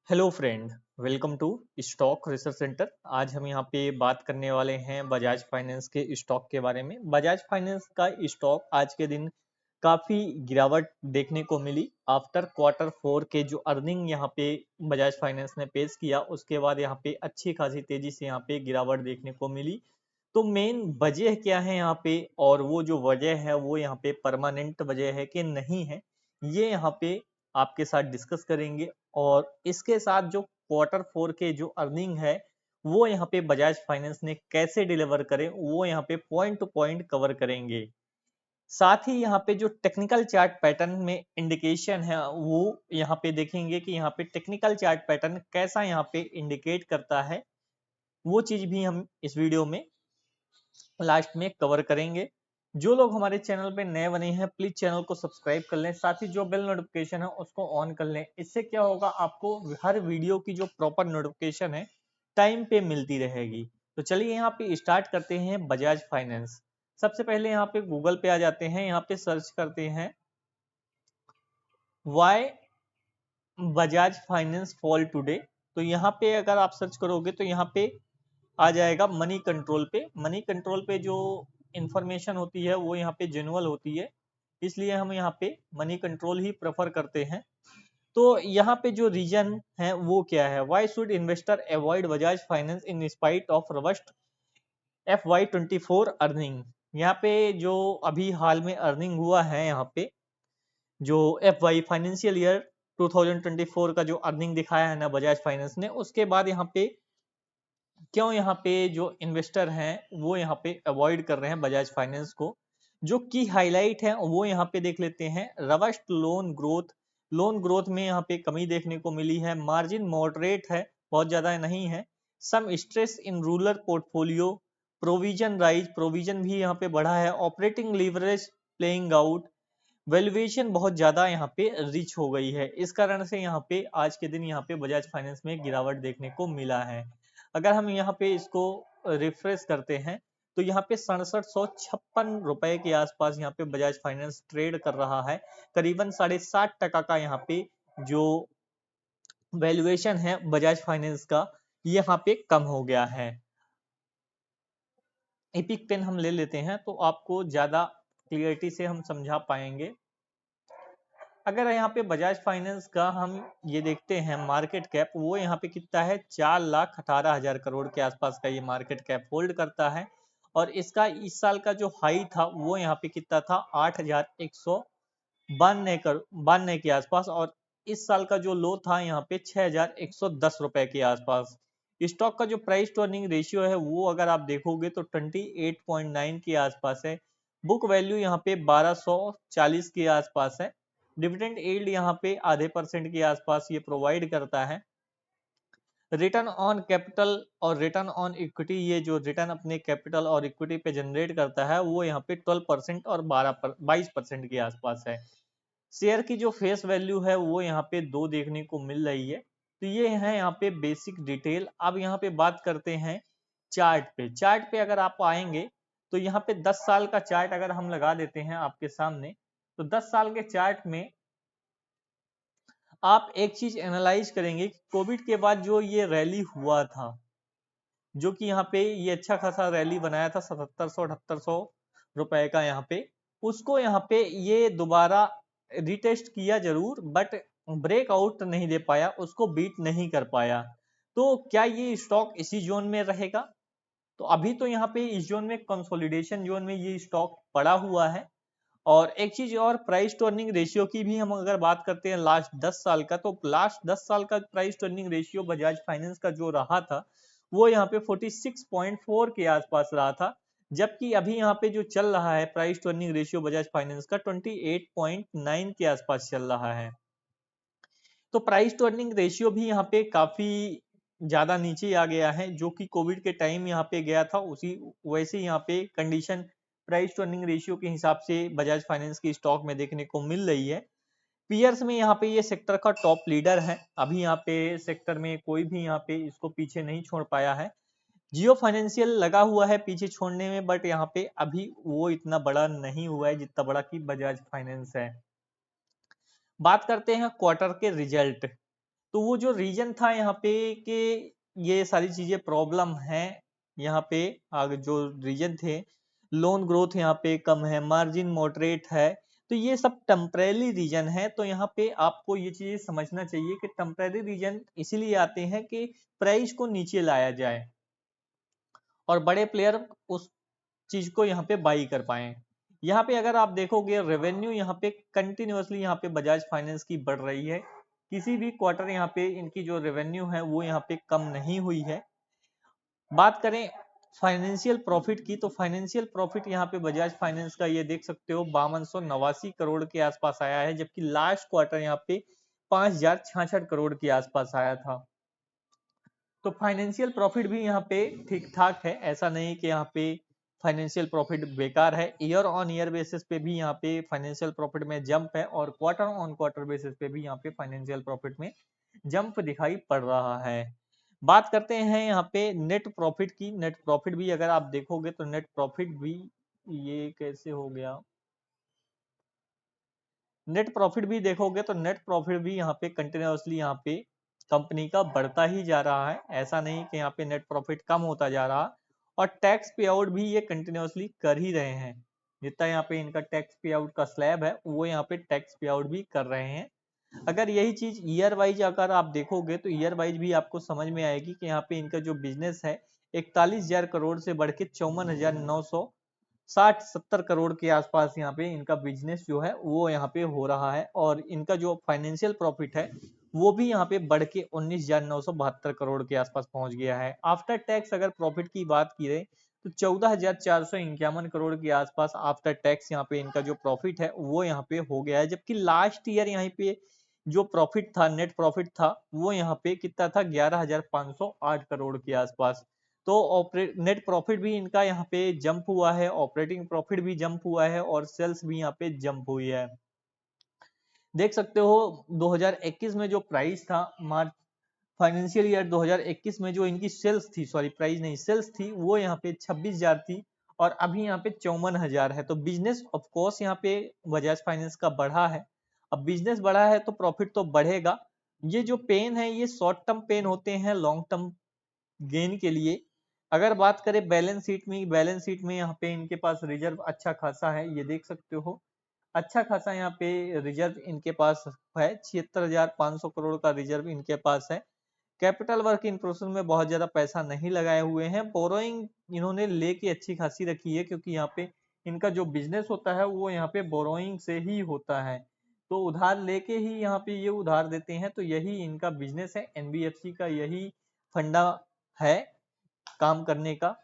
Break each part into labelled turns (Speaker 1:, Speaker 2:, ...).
Speaker 1: Hello friend, welcome to stock research centre. आज हम यहाँ पे बात करने वाले हैं बजाज फाइनेंस के स्टॉक के बारे में। बजाज फाइनेंस का स्टॉक आज के दिन काफी गिरावट देखने को मिली आफ्टर क्वार्टर 4 के जो अर्निंग यहाँ पे बजाज फाइनेंस ने पेश किया, उसके बाद यहाँ पे अच्छी खासी तेजी से यहाँ पे गिरावट देखने को मिली। तो मेन वजह क्या है यहाँ पे, और वो जो वजह है वो यहाँ पे परमानेंट वजह है कि नहीं है, ये यहाँ पे आपके साथ डिस्कस करेंगे। और इसके साथ जो क्वार्टर 4 के जो अर्निंग है वो यहाँ पे बजाज फाइनेंस ने कैसे डिलीवर करे वो यहाँ पे पॉइंट टू पॉइंट कवर करेंगे। साथ ही यहाँ पे जो टेक्निकल चार्ट पैटर्न में इंडिकेशन है वो यहाँ पे देखेंगे कि यहाँ पे टेक्निकल चार्ट पैटर्न कैसा यहाँ पे इंडिकेट करता है। वो चीज भी हम इस वीडियो में लास्ट में कवर करेंगे। जो लोग हमारे चैनल पे नए बने हैं प्लीज चैनल को सब्सक्राइब कर लें, साथ ही जो बेल नोटिफिकेशन है उसको ऑन कर लें। इससे क्या होगा, आपको हर वीडियो की जो प्रॉपर नोटिफिकेशन है टाइम पे मिलती रहेगी। तो चलिए यहाँ पे स्टार्ट करते हैं बजाज फाइनेंस। सबसे पहले यहाँ पे गूगल पे आ जाते हैं, यहाँ पे सर्च करते हैं why Bajaj Finance fall today. तो यहाँ पे अगर आप सर्च करोगे तो यहाँ पे आ जाएगा मनी कंट्रोल पे। मनी कंट्रोल पे जो इंफॉर्मेशन होती है वो यहाँ पे जेन्युइन होती है, इसलिए हम यहाँ पे मनी कंट्रोल ही प्रेफर करते हैं। तो यहाँ पे जो रीजन है वो क्या है, why should investor avoid Bajaj finance in spite of robust FY24 earning. यहाँ पे जो अभी हाल में अर्निंग हुआ है, यहाँ पे जो FY फाइनेंशियल ईयर 2024 का जो अर्निंग दिखाया है ना बजाज फाइनेंस ने, उसके बाद यहाँ पे क्यों यहाँ पे जो इन्वेस्टर हैं वो यहाँ पे अवॉइड कर रहे हैं बजाज फाइनेंस को। जो की हाईलाइट है वो यहाँ पे देख लेते हैं। रबस्ट लोन ग्रोथ में यहाँ पे कमी देखने को मिली है। मार्जिन मॉडरेट है, बहुत ज्यादा नहीं है। Some stress in rural portfolio. Provision भी यहाँ पे बढ़ा है। Operating leverage playing out. Valuation बहुत ज्यादा यहाँ पे रिच हो गई है, इस कारण से यहाँ पे आज के दिन यहाँ पे बजाज फाइनेंस में गिरावट देखने को मिला है। अगर हम यहाँ पे इसको रिफ्रेश करते हैं तो यहाँ पे 6756 रुपए के आसपास यहाँ पे बजाज फाइनेंस ट्रेड कर रहा है। करीबन 7.5% का यहाँ पे जो वैल्यूएशन है बजाज फाइनेंस का यहाँ पे कम हो गया है। एपिक पेन हम ले लेते हैं तो आपको ज्यादा क्लियरिटी से हम समझा पाएंगे। अगर यहाँ पे बजाज फाइनेंस का हम ये देखते हैं मार्केट कैप, वो यहाँ पे कितना है, 4,18,000 करोड़ के आसपास का ये मार्केट कैप होल्ड करता है। और इसका इस साल का जो हाई था वो यहाँ पे कितना था, 8,192 के आसपास। और इस साल का जो लो था यहाँ पे 6,110 रुपए के आसपास। स्टॉक का जो प्राइस टू अर्निंग रेशियो है वो अगर आप देखोगे तो 28.9 के आसपास है। बुक वैल्यू यहाँ पे 1240 के आसपास है। डिविडेंड यील्ड यहाँ पे ½ % के आसपास ये प्रोवाइड करता है। रिटर्न ऑन कैपिटल और रिटर्न ऑन इक्विटी, ये जो रिटर्न अपने कैपिटल और इक्विटी पे जनरेट करता है वो यहाँ पे 12% और 22% के आसपास है। शेयर की जो फेस वैल्यू है वो यहाँ पे 2 देखने को मिल रही है। तो ये है यहाँ पे बेसिक डिटेल। अब यहाँ पे बात करते हैं चार्ट पे अगर आप आएंगे तो यहाँ पे 10 साल का चार्ट अगर हम लगा देते हैं आपके सामने, तो 10 साल के चार्ट में आप एक चीज एनालाइज करेंगे कि कोविड के बाद जो ये रैली हुआ था, जो कि यहाँ पे ये अच्छा खासा रैली बनाया था 7700-7800 रुपए का यहाँ पे, उसको यहाँ पे ये दोबारा रिटेस्ट किया जरूर, बट ब्रेकआउट नहीं दे पाया, उसको बीट नहीं कर पाया। तो क्या ये स्टॉक इसी जोन में रहेगा? तो अभी तो यहाँ पे इस जोन में कंसोलिडेशन जोन में ये स्टॉक पड़ा हुआ है। और एक चीज और, प्राइस टू अर्निंग रेशियो की भी हम अगर बात करते हैं लास्ट 10 साल का, तो लास्ट 10 साल का price to earning ratio Bajaj Finance का जो रहा था वो यहाँ पे 46.4 के आसपास रहा था। जबकि अभी यहाँ पे जो चल रहा है price to earning ratio Bajaj Finance का 28.9 के आसपास चल रहा है। तो प्राइस टू अर्निंग रेशियो भी यहाँ पे काफी ज्यादा नीचे आ गया है, जो कि कोविड के टाइम यहाँ पे गया था उसी वैसे यहाँ पे condition price to earning ratio के हिसाब से बजाज फाइनेंस की स्टॉक में देखने को मिल रही है। पीयर्स में यहाँ पे ये सेक्टर का टॉप लीडर है। अभी यहाँ पे सेक्टर में कोई भी यहाँ पे इसको पीछे नहीं छोड़ पाया है। जियो फाइनेंशियल लगा हुआ है पीछे छोड़ने में, बट यहाँ पे अभी वो इतना बड़ा नहीं हुआ है जितना बड़ा कि बजाज फाइनेंस है। बात करते हैं क्वार्टर के रिजल्ट। तो वो जो रीजन था यहाँ पे कि ये सारी चीजें प्रॉब्लम हैं यहाँ पे, आगे जो रीजन थे, लोन ग्रोथ यहाँ पे कम है, मार्जिन मॉडरेट है, तो ये सब टेम्परेरी रीजन है। तो यहाँ पे आपको ये चीजें समझना चाहिए कि टेम्परेरी रीजन इसीलिए आते हैं कि प्राइस को नीचे लाया जाए और बड़े प्लेयर उस चीज को यहाँ पे बाई कर पाए। यहाँ पे अगर आप देखोगे रेवेन्यू यहाँ पे कंटिन्यूअसली यहाँ पे बजाज फाइनेंस की बढ़ रही है, किसी भी क्वार्टर यहाँ पे इनकी जो रेवेन्यू है वो यहाँ पे कम नहीं हुई है। बात करें फाइनेंशियल प्रॉफिट की, तो फाइनेंशियल प्रॉफिट यहाँ पे बजाज फाइनेंस का ये देख सकते हो 5289 करोड़ के आसपास आया है, जबकि लास्ट क्वार्टर यहाँ पे 5066 करोड़ के आसपास आया था। तो फाइनेंशियल प्रॉफिट भी यहाँ पे ठीक ठाक है, ऐसा नहीं कि यहाँ पे फाइनेंशियल प्रॉफिट बेकार है। ईयर ऑन ईयर बेसिस पे भी यहाँ पे फाइनेंशियल प्रॉफिट में जंप है और क्वार्टर ऑन क्वार्टर बेसिस पे भी यहाँ पे फाइनेंशियल प्रॉफिट में जंप दिखाई पड़ रहा है। बात करते हैं यहाँ पे नेट प्रॉफिट की। नेट प्रॉफिट भी अगर आप देखोगे तो नेट प्रॉफिट भी, ये कैसे हो गया, नेट प्रॉफिट भी देखोगे तो नेट प्रॉफिट भी यहाँ पे कंटिन्यूअसली यहाँ पे कंपनी का बढ़ता ही जा रहा है, ऐसा नहीं कि यहाँ पे नेट प्रॉफिट कम होता जा रहा। और टैक्स पे आउट भी ये कंटिन्यूअसली कर ही रहे हैं, जितना यहाँ पे इनका टैक्स पे आउट का स्लैब है वो यहाँ पे टैक्स पे आउट भी कर रहे हैं। अगर यही चीज ईयर वाइज अगर आप देखोगे तो ईयर वाइज भी आपको समझ में आएगी कि यहाँ पे इनका जो बिजनेस है 41,000 करोड़ से बढ़ के 54,960-70 करोड़ के आसपास यहाँ पे इनका बिजनेस जो है वो यहाँ पे हो रहा है। और इनका जो फाइनेंशियल प्रॉफिट है वो भी यहाँ पे बढ़ के 19,972 करोड़ के आसपास पहुंच गया है। आफ्टर टैक्स अगर प्रॉफिट की बात की जाए तो 14,451 करोड़ के आसपास आफ्टर टैक्स यहाँ पे इनका जो प्रॉफिट है वो यहाँ पे हो गया है। जबकि लास्ट ईयर यहाँ पे जो प्रॉफिट था, नेट प्रॉफिट था, वो यहाँ पे कितना था, 11,508 करोड़ के आसपास। तो नेट प्रॉफिट भी इनका यहाँ पे जंप हुआ है, ऑपरेटिंग प्रॉफिट भी जंप हुआ है और सेल्स भी यहाँ पे जंप हुई है। देख सकते हो 2021 में जो प्राइस था, मार्च फाइनेंशियल ईयर 2021 में जो इनकी सेल्स थी, सॉरी प्राइस नहीं सेल्स थी, वो यहाँ पे 26,000 थी और अभी यहाँ पे 54,000 है। तो बिजनेस ऑफ कोर्स यहाँ पे बजाज फाइनेंस का बढ़ा है। अब बिजनेस बढ़ा है तो प्रॉफिट तो बढ़ेगा। ये जो पेन है ये शॉर्ट टर्म पेन होते हैं लॉन्ग टर्म गेन के लिए। अगर बात करें बैलेंस शीट में, बैलेंस शीट में यहाँ पे इनके पास रिजर्व अच्छा खासा है, ये देख सकते हो अच्छा खासा यहाँ पे रिजर्व इनके पास है, 76,500 करोड़ का रिजर्व इनके पास है। कैपिटल वर्क इन प्रोसेस में बहुत ज्यादा पैसा नहीं लगाए हुए हैं। बोरोइंग इन्होंने लेके अच्छी खासी रखी है, क्योंकि यहाँ पे इनका जो बिजनेस होता है वो यहाँ पे बोरोइंग से ही होता है, तो उधार लेके ही यहाँ पे ये उधार देते हैं। तो यही इनका बिजनेस है, एनबीएफसी का यही फंडा है काम करने का।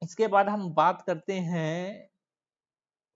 Speaker 1: इसके बाद हम बात करते हैं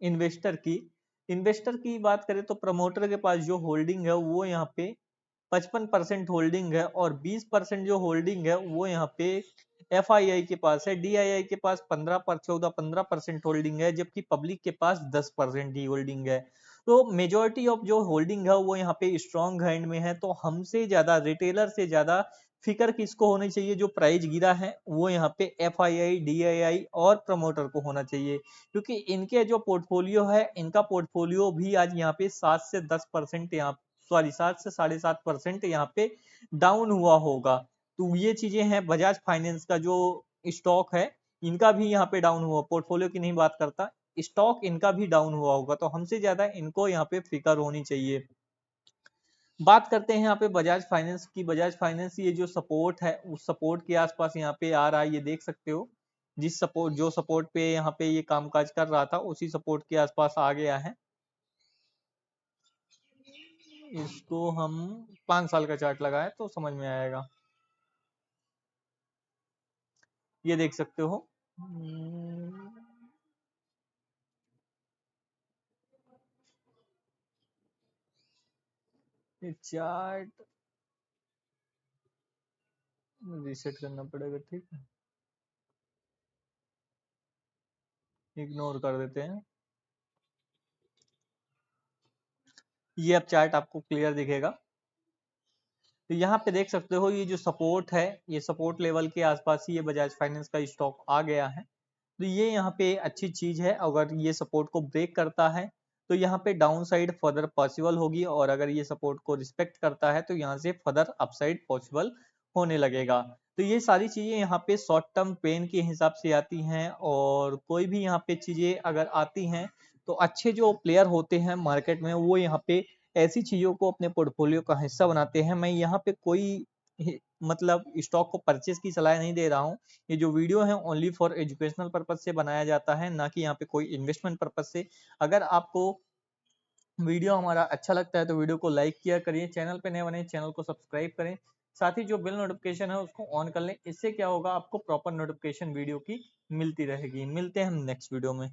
Speaker 1: इन्वेस्टर की। इन्वेस्टर की बात करें तो प्रमोटर के पास जो होल्डिंग है वो यहाँ पे 55% होल्डिंग है और 20% जो होल्डिंग है वो यहाँ पे एफआईआई के पास है। डीआईआई के पास 15% होल्डिंग है, जबकि पब्लिक के पास 10% ही होल्डिंग है। तो मेजोरिटी ऑफ जो होल्डिंग है वो यहाँ पे स्ट्रॉन्ग हैंड में है। तो हमसे ज्यादा, रिटेलर से ज्यादा फिक्र किसको होनी चाहिए, जो प्राइस गिरा है वो यहाँ पे एफआईआई, डीआईआई और प्रमोटर को होना चाहिए, क्योंकि इनके जो पोर्टफोलियो है, इनका पोर्टफोलियो भी आज यहाँ पे 7 से 10% यहाँ, सॉरी 7 से 7.5% यहाँ पे डाउन हुआ होगा। तो ये चीजें हैं। बजाज फाइनेंस का जो स्टॉक है इनका भी यहाँ पे डाउन हुआ, पोर्टफोलियो की नहीं बात करता, स्टॉक इनका भी डाउन हुआ होगा। तो हमसे ज्यादा इनको यहाँ पे फिक्र होनी चाहिए। बात करते हैं यहाँ पे बजाज फाइनेंस की। बजाज फाइनेंस ये जो सपोर्ट है उस सपोर्ट के आसपास यहाँ पे आ रहा है, ये देख सकते हो। जिस सपोर्ट, जो सपोर्ट पे यहाँ पे ये कामकाज कर रहा था उसी सपोर्ट के आसपास आ गया है। इसको हम 5 साल का चार्ट लगाए तो समझ में आएगा। ये देख सकते हो। ये चार्ट रीसेट करना पड़ेगा, ठीक है, इग्नोर कर देते हैं। ये अब चार्ट आपको क्लियर दिखेगा। तो यहाँ पे देख सकते हो ये जो सपोर्ट है, ये सपोर्ट लेवल के आसपास ही ये बजाज फाइनेंस का स्टॉक आ गया है। तो ये यहाँ पे अच्छी चीज है, अगर ये सपोर्ट को ब्रेक करता है तो यहाँ पे डाउन साइड फर्दर पॉसिबल होगी, और अगर ये सपोर्ट को रिस्पेक्ट करता है तो यहाँ से फर्दर अपसाइड पॉसिबल होने लगेगा। तो ये सारी चीजें यहाँ पे शॉर्ट टर्म पेन के हिसाब से आती हैं, और कोई भी यहाँ पे चीजें अगर आती हैं तो अच्छे जो प्लेयर होते हैं मार्केट में वो यहाँ पे ऐसी चीजों को अपने पोर्टफोलियो का हिस्सा बनाते हैं। मैं यहाँ पे कोई मतलब स्टॉक को परचेज की सलाह नहीं दे रहा हूँ। ये जो वीडियो है ओनली फॉर एजुकेशनल पर्पज से बनाया जाता है, ना कि यहाँ पे कोई इन्वेस्टमेंट पर्पज से। अगर आपको वीडियो हमारा अच्छा लगता है तो वीडियो को लाइक किया करिए, चैनल पे नए बने चैनल को सब्सक्राइब करें, साथ ही जो बेल नोटिफिकेशन है उसको ऑन कर लें। इससे क्या होगा, आपको प्रॉपर नोटिफिकेशन वीडियो की मिलती रहेगी। मिलते हैं हम नेक्स्ट वीडियो में।